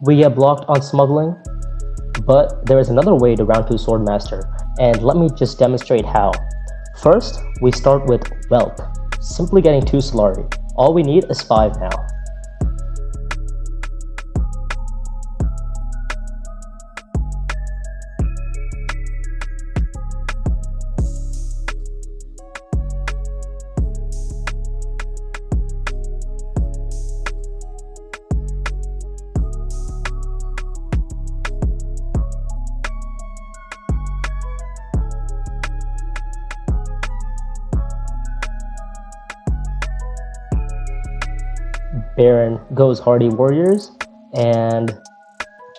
We get blocked on smuggling, but there is another way to round 2 Swordmaster, and let me just demonstrate how. First, we start with Whelp, simply getting 2 Solari. All we need is 5 now. Baron goes Hardy Warriors and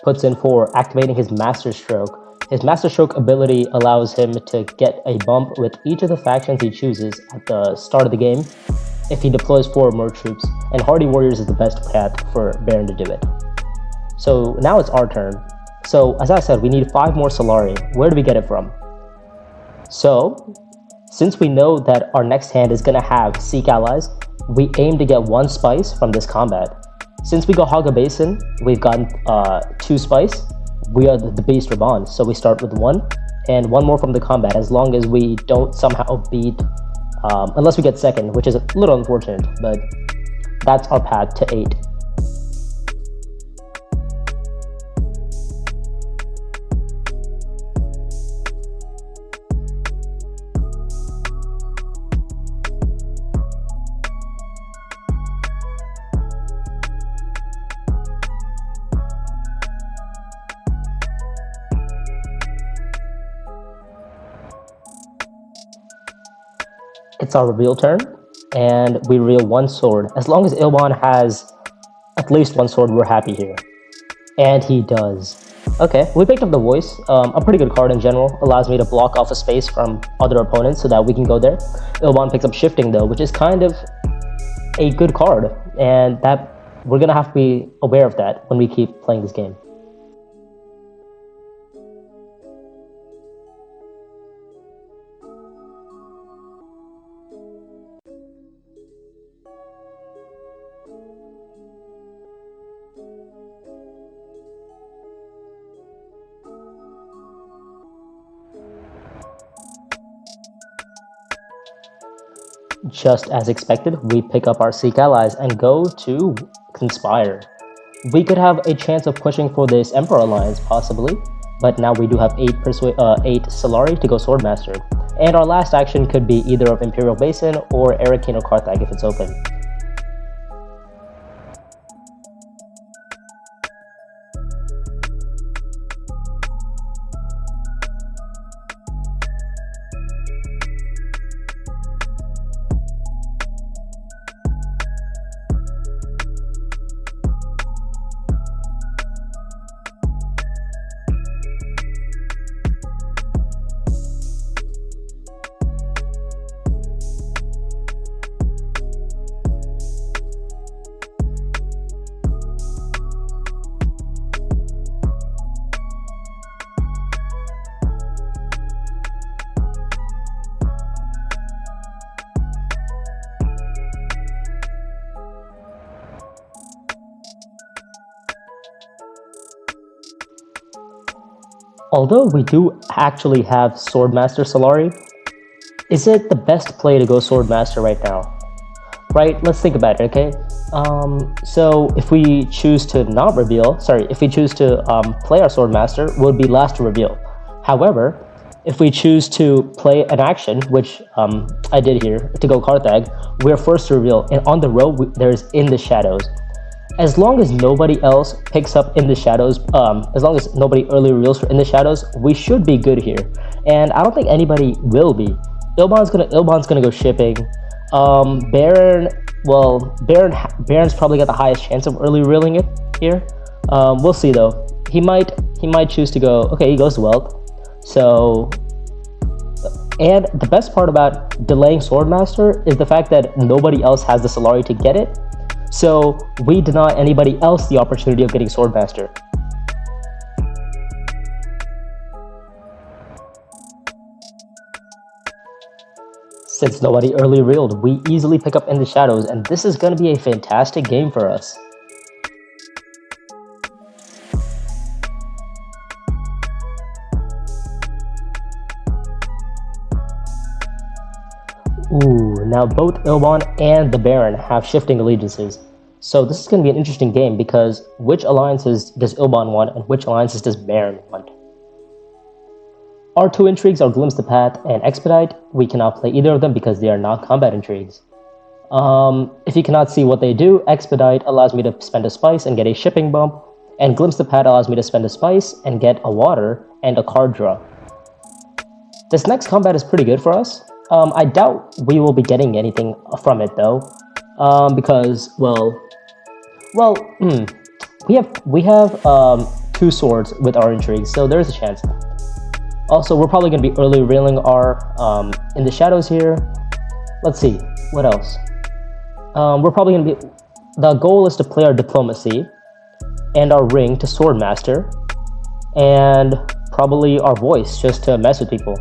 puts in for activating his Master Stroke. His Master Stroke ability allows him to get a bump with each of the factions he chooses at the start of the game if he deploys 4 or more troops, and Hardy Warriors is the best path for Baron to do it. So now it's our turn. So as I said, we need 5 more Solari. Where do we get it from? So, since we know that our next hand is going to have Seek Allies, we aim to get 1 Spice from this combat. Since we go Haga Basin, we've gotten 2 Spice. We are the Beast Raban, so we start with 1, and 1 more from the combat, as long as we don't somehow beat, unless we get 2nd, which is a little unfortunate, but that's our path to 8. It's our reveal turn, and we reveal 1 sword. As long as Ilban has at least 1 sword, we're happy here. And he does. Okay, we picked up the Voice, a pretty good card in general. Allows me to block off a space from other opponents so that we can go there. Ilban picks up Shifting though, which is kind of a good card, and that we're gonna have to be aware of that when we keep playing this game. Just as expected, we pick up our Seek Allies and go to Conspire. We could have a chance of pushing for this Emperor Alliance, possibly, but now we do have 8 Solari to go Swordmaster. And our last action could be either of Imperial Basin or Arakeen or Carthag if it's open. Although we do actually have Swordmaster Solari, is it the best play to go Swordmaster right now? Right, let's think about it, okay? So if we choose to not reveal, if we choose to play our Swordmaster, we'll be last to reveal. However, if we choose to play an action, which I did here, to go Carthag, we're first to reveal, and on the row, there's In the Shadows. As long as nobody else picks up In the Shadows, as long as nobody early reveals for In the Shadows, we should be good here. And I don't think anybody will be. Ilban's gonna go shipping. Baron, well, Baron's probably got the highest chance of early revealing it here. We'll see though. He might choose to go. Okay, he goes to Wealth. So, and the best part about delaying Swordmaster is the fact that nobody else has the Solari to get it. So we deny anybody else the opportunity of getting Swordmaster. Since nobody early reeled, we easily pick up In the Shadows, and this is going to be a fantastic game for us. Now both Ilban and the Baron have shifting allegiances. So this is going to be an interesting game because which alliances does Ilban want and which alliances does Baron want? Our two intrigues are Glimpse the Path and Expedite. We cannot play either of them because they are not combat intrigues. If you cannot see what they do, Expedite allows me to spend a spice and get a shipping bump, and Glimpse the Path allows me to spend a spice and get a water and a card draw. This next combat is pretty good for us. I doubt we will be getting anything from it though, because we have two swords with our intrigues, so there's a chance. Also, we're probably going to be early revealing our in the shadows here. Let's see, what else? We're probably going to be... The goal is to play our diplomacy and our ring to Swordmaster, and probably our voice just to mess with people.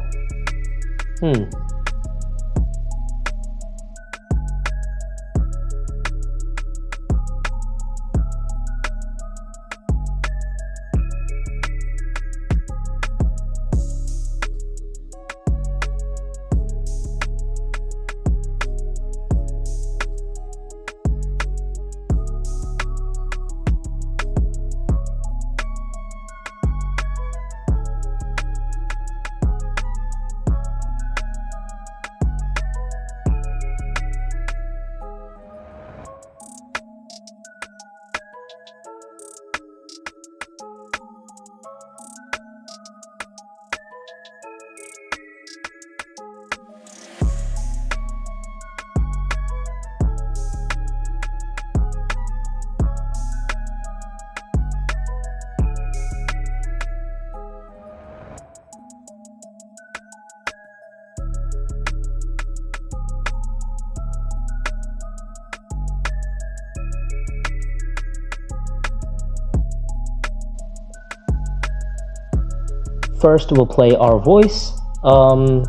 First, we'll play our voice. Well,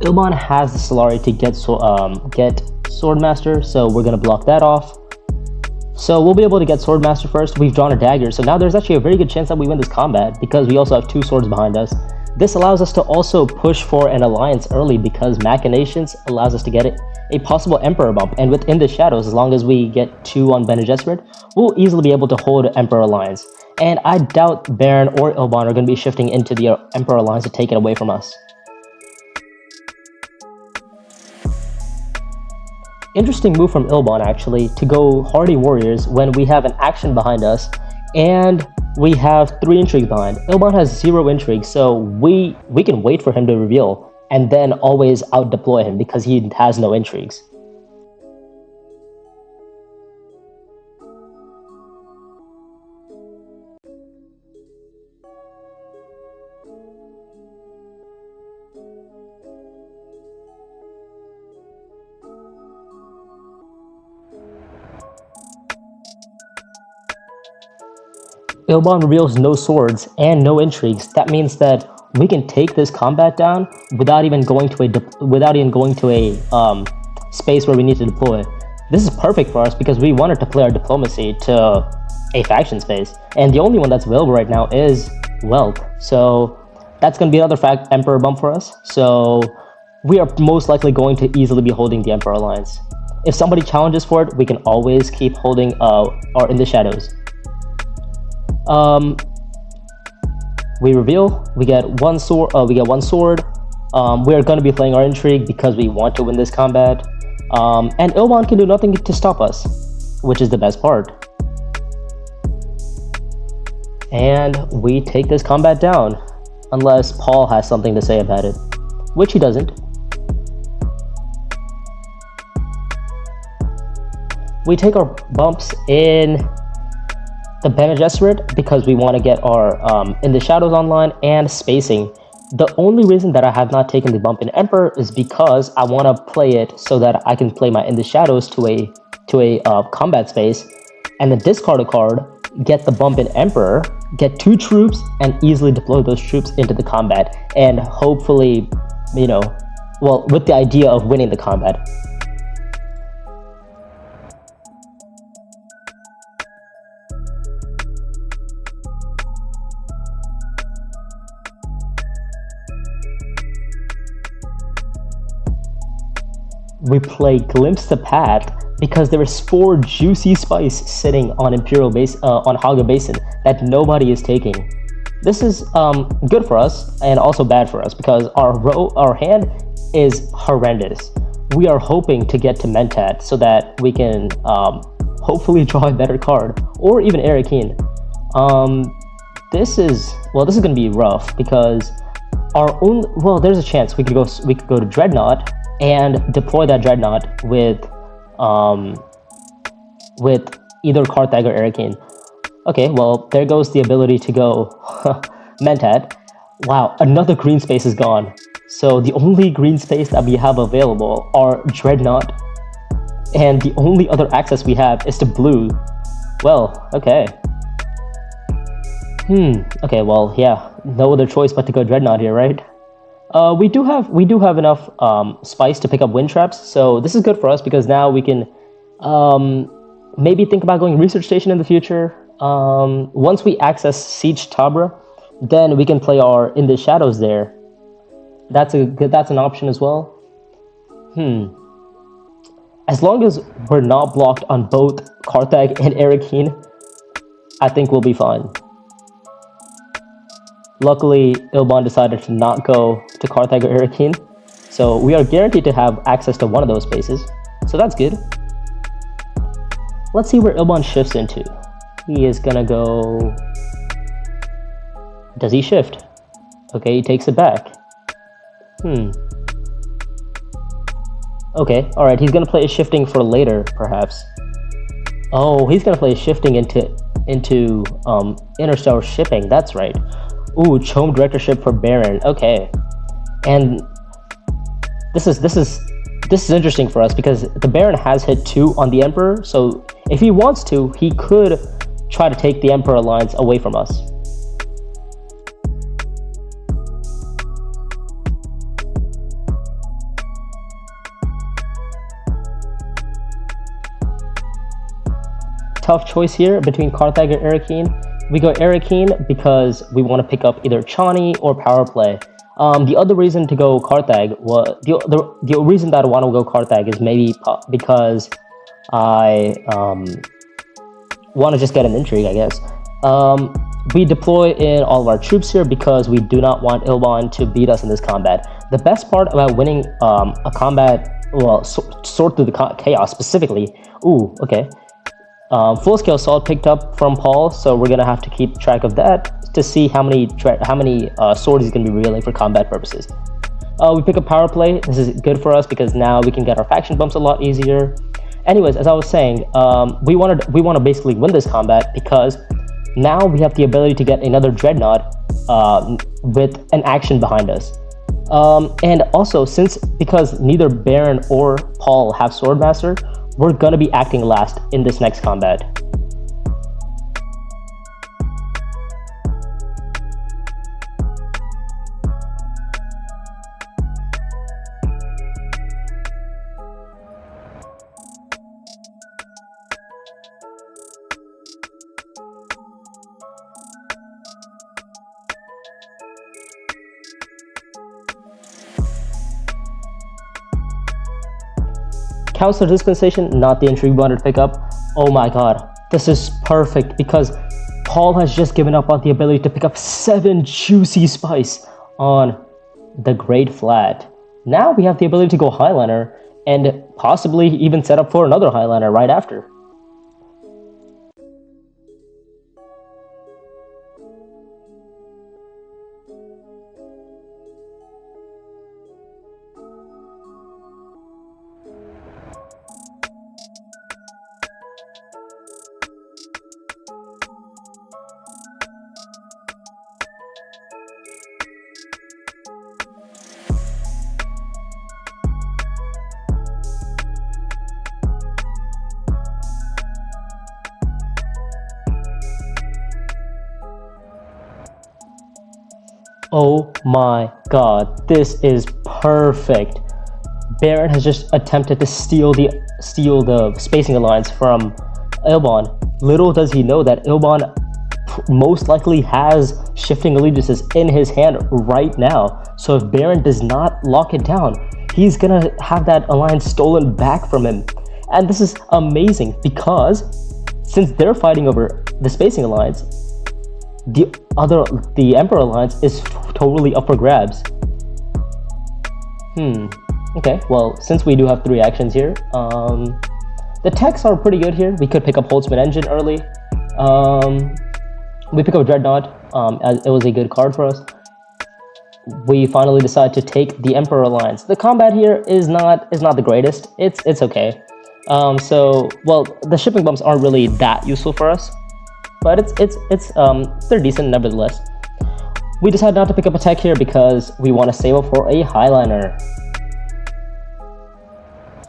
Ilban has the Solari to get Swordmaster, so we're gonna block that off. So we'll be able to get Swordmaster first. We've drawn a dagger, so now there's actually a very good chance that we win this combat because we also have two swords behind us. This allows us to also push for an alliance early because Machinations allows us to get a possible Emperor bump, and within the shadows, as long as we get 2 on Bene Gesserit, we'll easily be able to hold Emperor Alliance. And I doubt Baron or Ilban are going to be shifting into the Emperor Alliance to take it away from us. Interesting move from Ilban actually, to go Hardy Warriors when we have an action behind us and we have 3 intrigues behind. Ilban has 0 intrigue, so we can wait for him to reveal and then always out-deploy him because he has no intrigues. Ilban reveals no swords and no intrigues. That means that we can take this combat down without even going to a space where we need to deploy. This is perfect for us because we wanted to play our diplomacy to a faction space, and the only one that's available right now is Wealth. So that's going to be another Emperor bump for us. So we are most likely going to easily be holding the Emperor Alliance. If somebody challenges for it, we can always keep holding our In the Shadows. We reveal, we get one sword. We are going to be playing our intrigue because we want to win this combat. And Ilban can do nothing to stop us, which is the best part. And we take this combat down, unless Paul has something to say about it, which he doesn't. We take our bumps in the Bene Gesserit because we want to get our In the Shadows online and spacing. The only reason that I have not taken the bump in Emperor is because I want to play it so that I can play my In the Shadows to a combat space, and then discard a card, get the bump in Emperor, get 2 troops, and easily deploy those troops into the combat, and hopefully, with the idea of winning the combat. we play Glimpse the Path because there is 4 juicy spice sitting on Imperial base on Haga Basin that nobody is taking. This is good for us and also bad for us because our hand is horrendous. We are hoping to get to Mentat so that we can hopefully draw a better card or even Arakeen. This is gonna be rough because there's a chance we could go to Dreadnought and deploy that Dreadnought with either Karthag or Arakeen. Okay, well, there goes the ability to go Mentat. Wow, another green space is gone. So the only green space that we have available are Dreadnought, and the only other access we have is to blue. Well, okay. Okay, well, yeah, no other choice but to go Dreadnought here, right? We do have enough spice to pick up wind traps, so this is good for us because now we can maybe think about going research station in the future. Once we access Siege Tabra, then we can play our In the Shadows there. That's an option as well. As long as we're not blocked on both Karthag and Arakeen, I think we'll be fine. Luckily, Ilban decided to not go to Karthag or Arakeen, so we are guaranteed to have access to one of those spaces, so that's good. Let's see where Ilban shifts into. He is gonna go... Does he shift? Okay, he takes it back. Okay, alright, he's gonna play a shifting for later, perhaps. Oh, he's gonna play a shifting into Interstellar Shipping, that's right. Ooh, Chome Directorship for Baron, okay. And this is interesting for us because the Baron has hit 2 on the Emperor, so if he wants to, he could try to take the Emperor Alliance away from us. Tough choice here between Karthag and Arakeen. We go Arakeen because we want to pick up either Chani or Power Play. The other reason to go Karthag was the reason that I want to go Karthag is maybe because I want to just get an intrigue, I guess. We deploy in all of our troops here because we do not want Ilban to beat us in this combat. The best part about winning a combat, well, sort through the chaos specifically. Ooh, okay. Full-scale assault picked up from Paul, so we're gonna have to keep track of that to see how many swords he's gonna be revealing for combat purposes. We pick up Power Play. This is good for us because now we can get our faction bumps a lot easier. Anyways, as I was saying, we want to basically win this combat because now we have the ability to get another Dreadnought with an action behind us. And also, because neither Baron or Paul have Swordmaster, we're gonna be acting last in this next combat. Council Dispensation, not the intrigue we wanted to pick up. Oh my god, this is perfect because Paul has just given up on the ability to pick up 7 juicy spice on the Great Flat. Now we have the ability to go Highliner and possibly even set up for another Highliner right after. Oh my god, this is perfect. Baron has just attempted to steal the spacing alliance from Ilban. Little does he know that Ilban most likely has shifting allegiances in his hand right now. So if Baron does not lock it down, he's gonna have that alliance stolen back from him. And this is amazing because since they're fighting over the Spacing Alliance, the Emperor Alliance is totally up for grabs. Okay, well, since we do have 3 actions here, the techs are pretty good here. We could pick up Holtzman Engine early. We pick up Dreadnought. It was a good card for us. We finally decide to take the Emperor Alliance. The combat here is not the greatest. It's okay. Well, the shipping bumps aren't really that useful for us, but they're decent nevertheless. We decide not to pick up a tech here because we want to save up for a Highliner.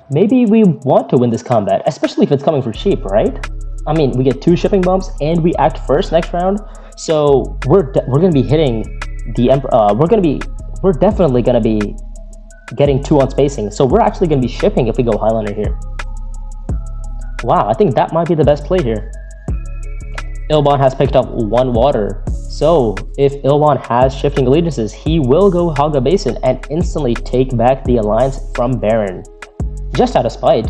Maybe we want to win this combat, especially if it's coming for cheap, right? I mean, we get 2 shipping bumps and we act first next round, so we're gonna be hitting the Emperor. We're definitely gonna be getting 2 on spacing, so we're actually gonna be shipping if we go Highliner here. Wow, I think that might be the best play here. Ilbon has picked up 1 water, so if Ilbon has shifting allegiances, he will go Haga Basin and instantly take back the alliance from Baron, just out of spite.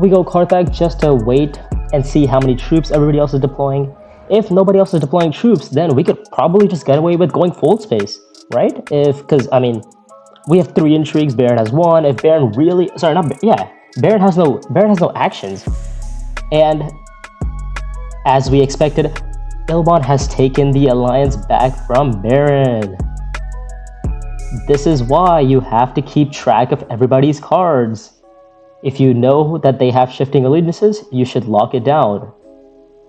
We go Carthag just to wait and see how many troops everybody else is deploying. If nobody else is deploying troops, then we could probably just get away with going full space, right? Because I mean, we have 3 intrigues. Baron has 1. If Baron really, Baron has no actions, and as we expected, Ilbon has taken the alliance back from Baron. This is why you have to keep track of everybody's cards. If you know that they have shifting allegiances, you should lock it down.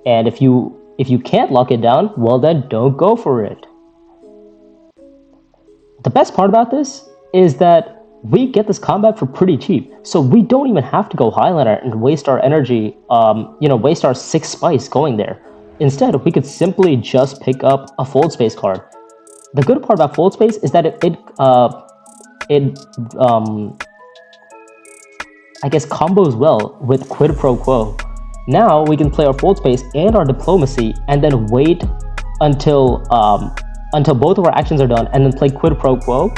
And if you can't lock it down, well then don't go for it. The best part about this is that we get this combat for pretty cheap, so we don't even have to go Highliner and waste our energy, waste our 6 spice going there. Instead, we could simply just pick up a Fold Space card. The good part about Fold Space is that I guess combos well with Quid Pro Quo. Now we can play our Fold Space and our Diplomacy and then wait until both of our actions are done and then play Quid Pro Quo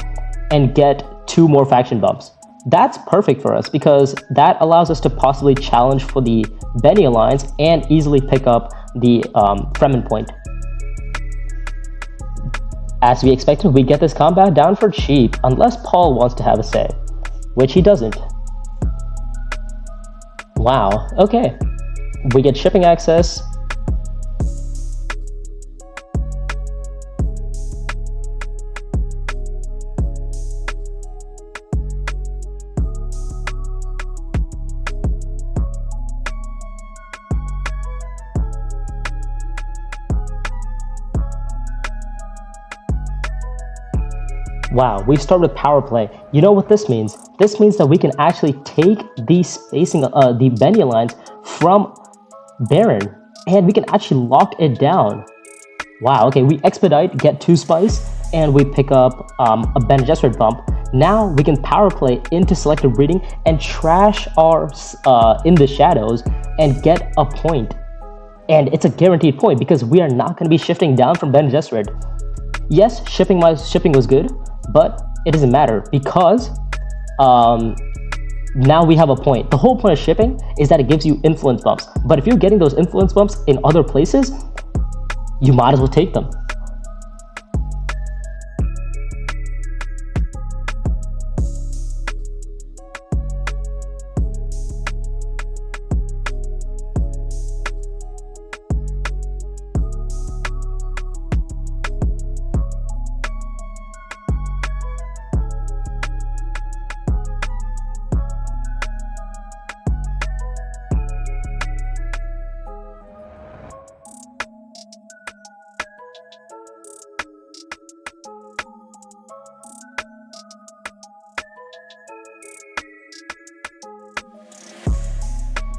and get 2 more faction bumps. That's perfect for us because that allows us to possibly challenge for the Benny Alliance and easily pick up the Fremen point. As we expected, we get this combat down for cheap unless Paul wants to have a say, which he doesn't. Wow, okay. We get shipping access. Wow, we start with power play. You know what this means? This means that we can actually take the spacing, the Benny Alliance from Baron, and we can actually lock it down. Wow, okay, we expedite, get 2 spice, and we pick up a Bene Gesserit bump. Now we can power play into selective breeding and trash our in the shadows and get a point. And it's a guaranteed point because we are not going to be shifting down from Bene Gesserit. Yes, shipping was good, but it doesn't matter because now we have a point. The whole point of shipping is that it gives you influence bumps. But if you're getting those influence bumps in other places, you might as well take them.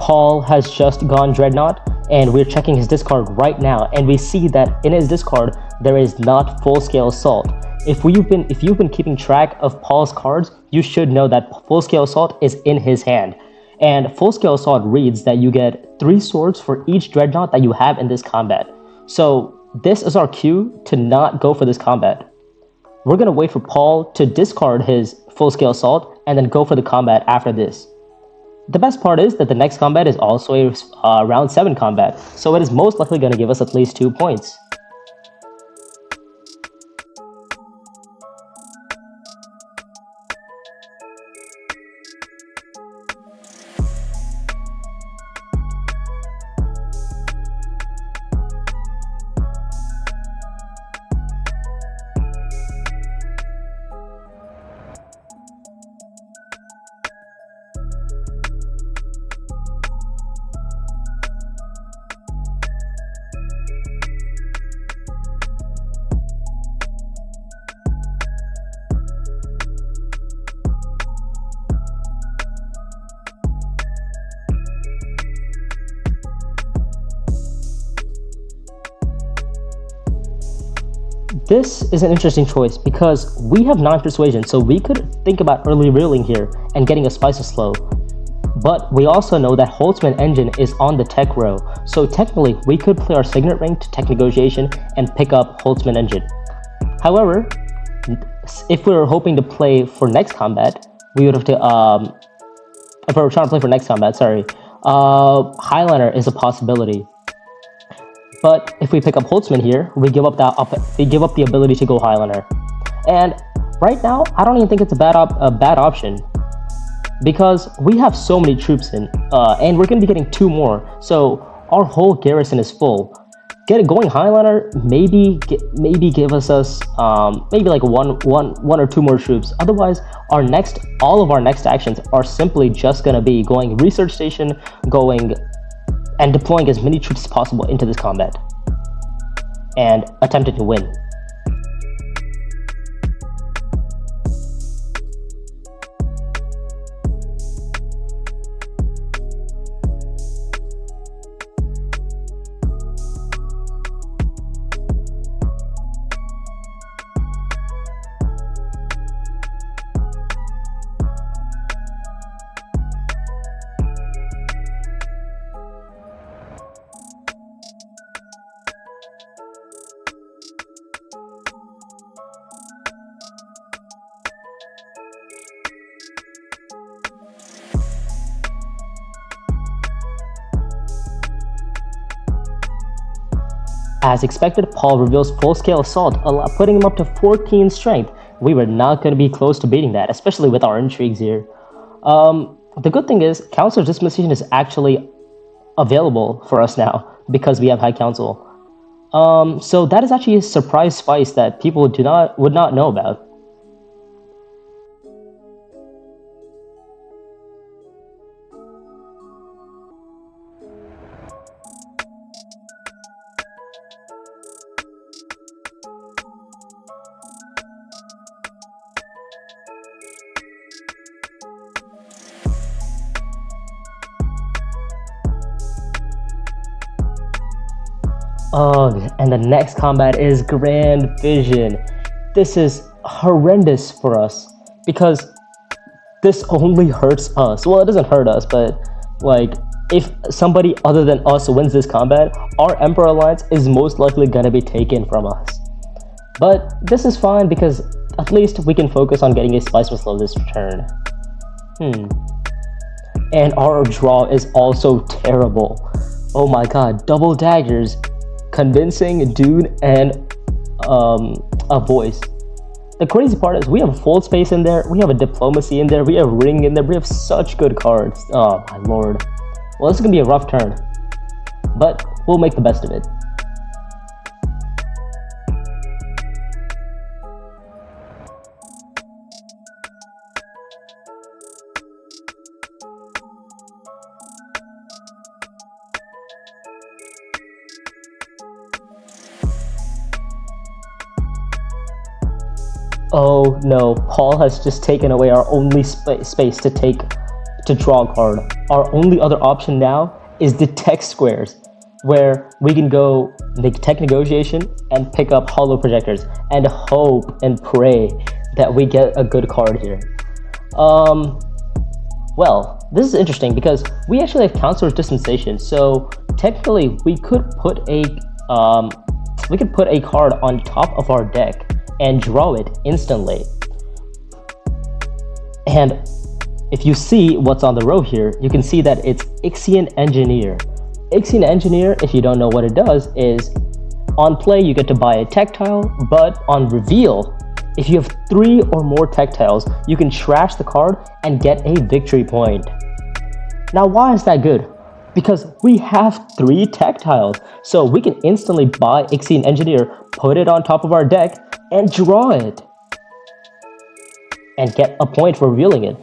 Paul has just gone Dreadnought, and we're checking his discard right now, and we see that in his discard there is not full-scale assault. If you've been keeping track of Paul's cards, you should know that full-scale assault is in his hand. And Full Scale Assault reads that you get 3 swords for each dreadnought that you have in this combat. So this is our cue to not go for this combat. We're going to wait for Paul to discard his Full Scale Assault and then go for the combat after this. The best part is that the next combat is also a round 7 combat, so it is most likely going to give us at least 2 points. This is an interesting choice because we have 9 persuasion, so we could think about early reeling here and getting a spice of slow. But we also know that Holtzman engine is on the tech row, so technically we could play our signet ring to tech negotiation and pick up Holtzman engine. However, if we were hoping to play for next combat, we would have to if we were trying to play for next combat, sorry, Highliner is a possibility. But if we pick up Holtzman here, we give up the ability to go Highliner. And right now, I don't even think it's a bad option because we have so many troops in, and we're going to be getting 2 more. So our whole garrison is full. Going Highliner maybe give us maybe like one or 2 more troops. Otherwise, all of our next actions are simply just going to be going research station, going and deploying as many troops as possible into this combat and attempting to win. As expected, Paul reveals full-scale assault, putting him up to 14 strength. We were not going to be close to beating that, especially with our intrigues here. The good thing is, Counselor's Disposition is actually available for us now because we have High Council. So that is actually a surprise spice that people would not know about. Ugh, and the next combat is Grand Vision. This is horrendous for us because this only hurts us. Well, it doesn't hurt us, but like if somebody other than us wins this combat, our Emperor Alliance is most likely gonna be taken from us. But this is fine because at least we can focus on getting a Spice Whistle this turn. And our draw is also terrible. Oh my god, double daggers, convincing, DUNE, and a voice. The crazy part is we have full space in there, we have a diplomacy in there, we have ring in there, we have such good cards. Oh my lord. Well, this is gonna be a rough turn, but we'll make the best of it. Oh no, Paul has just taken away our only space to draw a card. Our only other option now is the tech squares, where we can go make tech negotiation and pick up hollow projectors and hope and pray that we get a good card here. Well, this is interesting because we actually have counselor's dispensation. So technically, we could put a card on top of our deck and draw it instantly. And if you see what's on the row here, you can see that it's Ixian Engineer. Ixian Engineer, if you don't know what it does, is on play you get to buy a tech tile, but on reveal, if you have 3 or more tech tiles, you can trash the card and get a victory point. Now why is that good? Because we have 3 tech tiles, so we can instantly buy Ixian Engineer, put it on top of our deck, and draw it. And get a point for revealing it.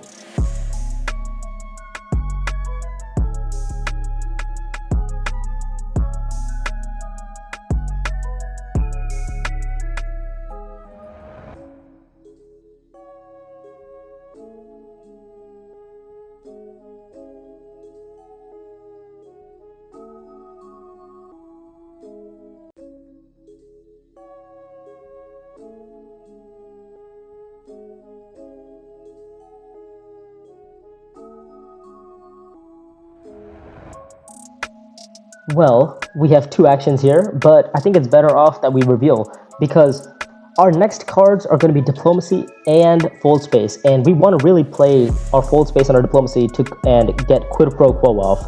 Well, we have 2 actions here, but I think it's better off that we reveal because our next cards are going to be Diplomacy and Fold Space, and we want to really play our Fold Space and our Diplomacy and get Quid Pro Quo off.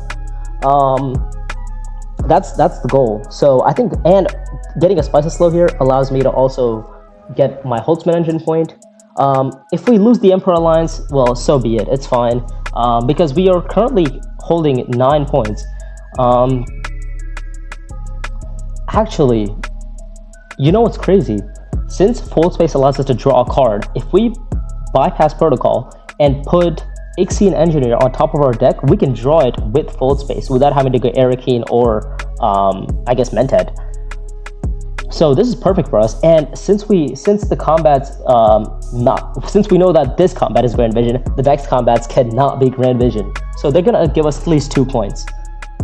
That's the goal. So I think, and getting a Spices Slow here allows me to also get my Holtzman Engine point. If we lose the Emperor Alliance, well, so be it. It's fine, because we are currently holding 9 points. Actually, you know what's crazy? Since Fold Space allows us to draw a card, if we bypass Protocol and put Ixian Engineer on top of our deck, we can draw it with Fold Space without having to go Arakeen or, I guess, Mented. So this is perfect for us, and since the combat's since we know that this combat is Grand Vision, the next combats cannot be Grand Vision. So they're gonna give us at least 2 points,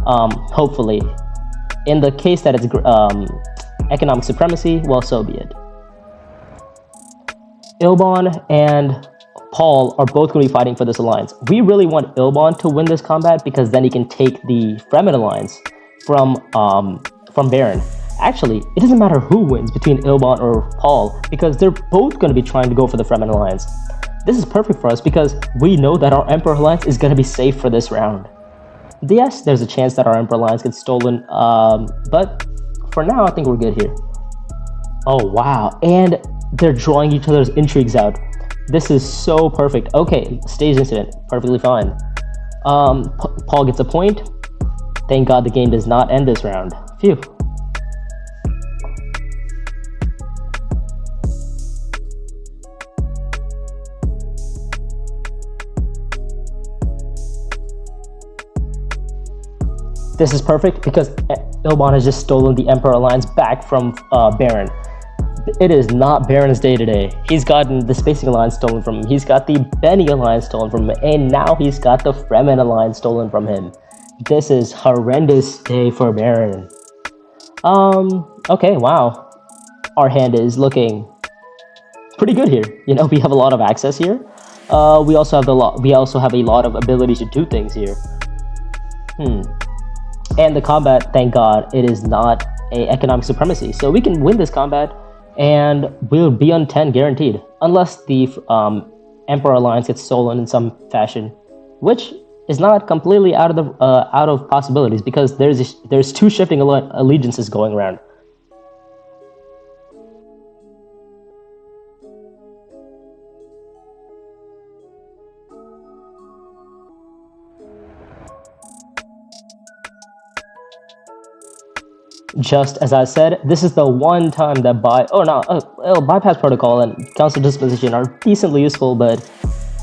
hopefully. In the case that it's economic supremacy, well, so be it. Ilbon and Paul are both going to be fighting for this alliance. We really want Ilbon to win this combat because then he can take the Fremen alliance from Baron. Actually, it doesn't matter who wins between Ilbon or Paul because they're both going to be trying to go for the Fremen alliance. This is perfect for us because we know that our Emperor alliance is going to be safe for this round. Yes, there's a chance that our Emperor alliance gets stolen, but for now, I think we're good here. Oh, wow. And they're drawing each other's intrigues out. This is so perfect. Okay, stage incident. Perfectly fine. Paul gets a point. Thank God the game does not end this round. Phew. This is perfect because Ilbon has just stolen the Emperor Alliance back from Baron. It is not Baron's day today. He's gotten the Spacing Alliance stolen from him. He's got the Benny Alliance stolen from him. And now he's got the Fremen Alliance stolen from him. This is horrendous day for Baron. Okay, wow. Our hand is looking pretty good here. You know, we have a lot of access here. We also have a lot of ability to do things here. And the combat, thank God, it is not a economic supremacy. So we can win this combat, and we'll be on 10 guaranteed, unless the Emperor Alliance gets stolen in some fashion, which is not completely out of possibilities because there's 2 shifting allegiances going around. Just as I said, this is the one time that bypass protocol and council disposition are decently useful, but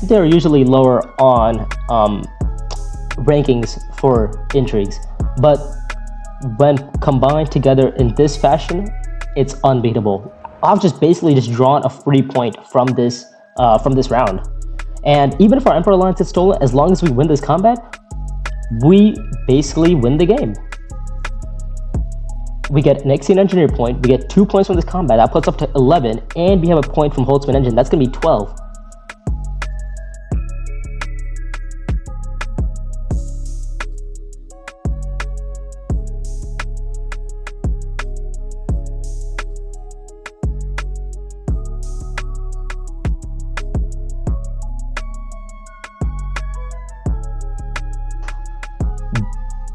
they're usually lower on rankings for intrigues. But when combined together in this fashion, it's unbeatable. I've basically drawn a free point from this round. And even if our Emperor Alliance is stolen, as long as we win this combat, we basically win the game. We get an Ixian Engineer point, we get 2 points from this combat, that puts up to 11, and we have a point from Holtzman Engine, that's going to be 12.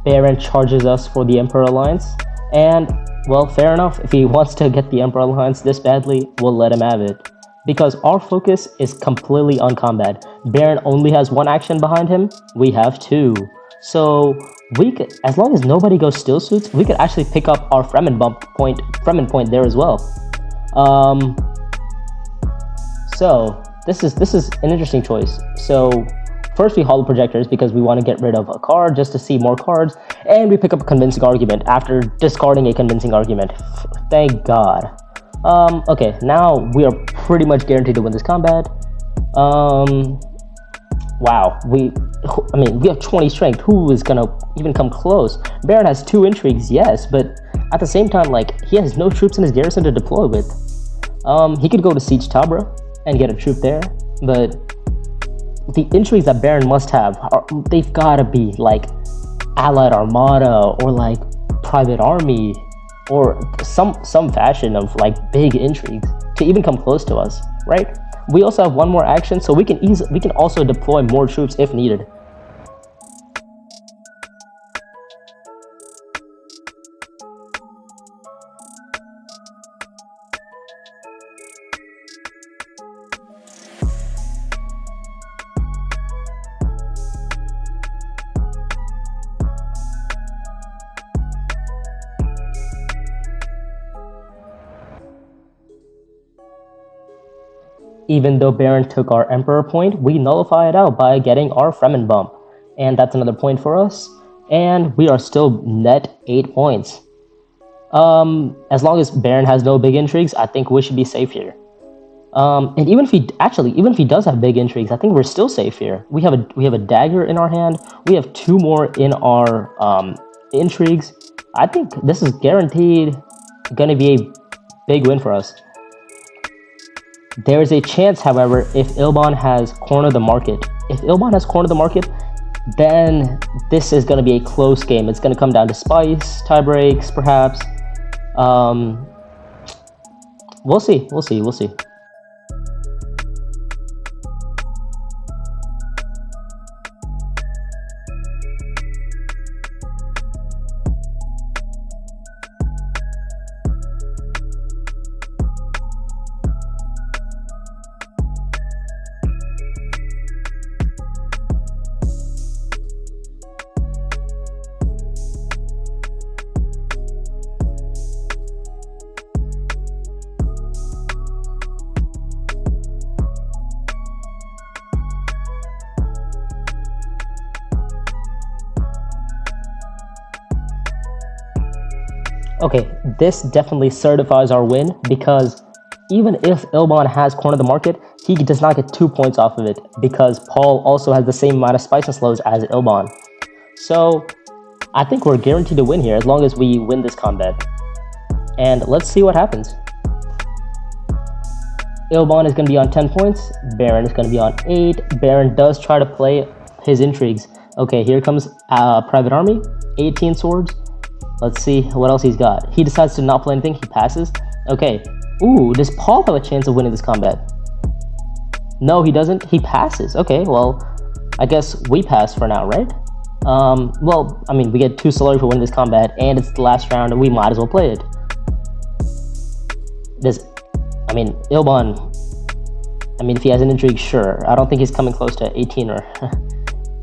Baron charges us for the Emperor Alliance, and, well, fair enough. If he wants to get the Emperor Alliance this badly, we'll let him have it. Because our focus is completely on combat. Baron only has one action behind him, we have two. So, we could, as long as nobody goes still suits, we could actually pick up our Fremen point there as well. So, this is an interesting choice. So, first we holo projectors because we want to get rid of a card just to see more cards, and we pick up a convincing argument after discarding a convincing argument. Thank God. Okay, now we are pretty much guaranteed to win this combat. Wow, we have 20 strength. Who is gonna even come close? Baron has 2 intrigues, yes, but at the same time, like, he has no troops in his garrison to deploy with. He could go to Siege Tabra and get a troop there, but the intrigues that Baron must have, they've gotta be like Allied Armada or like Private Army or some fashion of like big intrigues to even come close to us, right? We also have one more action, so we can also deploy more troops if needed. Even though Baron took our Emperor point, we nullify it out by getting our Fremen bump. And that's another point for us. And we are still net 8 points. As long as Baron has no big intrigues, I think we should be safe here. And even if he does have big intrigues, I think we're still safe here. We have a dagger in our hand. We have 2 more in our intrigues. I think this is guaranteed gonna be a big win for us. There is a chance, however, if Ilban has cornered the market. If Ilban has cornered the market, then this is going to be a close game. It's going to come down to spice, tie breaks, perhaps. We'll see. Okay, this definitely certifies our win because even if Ilban has cornered the market, he does not get 2 points off of it because Paul also has the same amount of spice and slows as Ilban. So I think we're guaranteed to win here as long as we win this combat. And let's see what happens. Ilban is going to be on 10 points, Baron is going to be on 8. Baron does try to play his intrigues. Okay, here comes Private Army, 18 swords. Let's see what else he's got. He decides to not play anything. He passes. Okay. Ooh, does Paul have a chance of winning this combat? No, he doesn't. He passes. Okay, well, I guess we pass for now, right? Well, I mean, we get 2 Solari for winning this combat, and it's the last round, and we might as well play it. Ilban, if he has an intrigue, sure. I don't think he's coming close to 18 or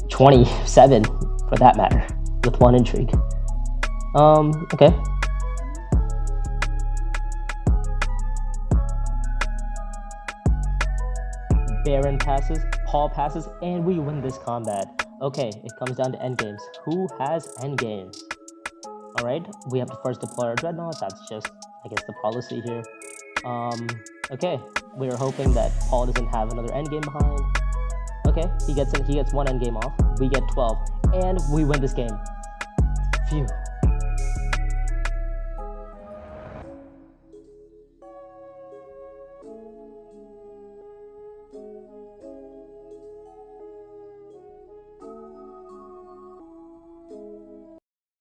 27, for that matter, with 1 intrigue. Okay. Baron passes, Paul passes, and we win this combat. Okay, it comes down to endgames. Who has endgames? Alright, we have to first deploy our dreadnoughts. That's just, I guess, the policy here. Okay, we are hoping that Paul doesn't have another endgame behind. Okay, he gets 1 endgame off. We get 12, and we win this game. Phew.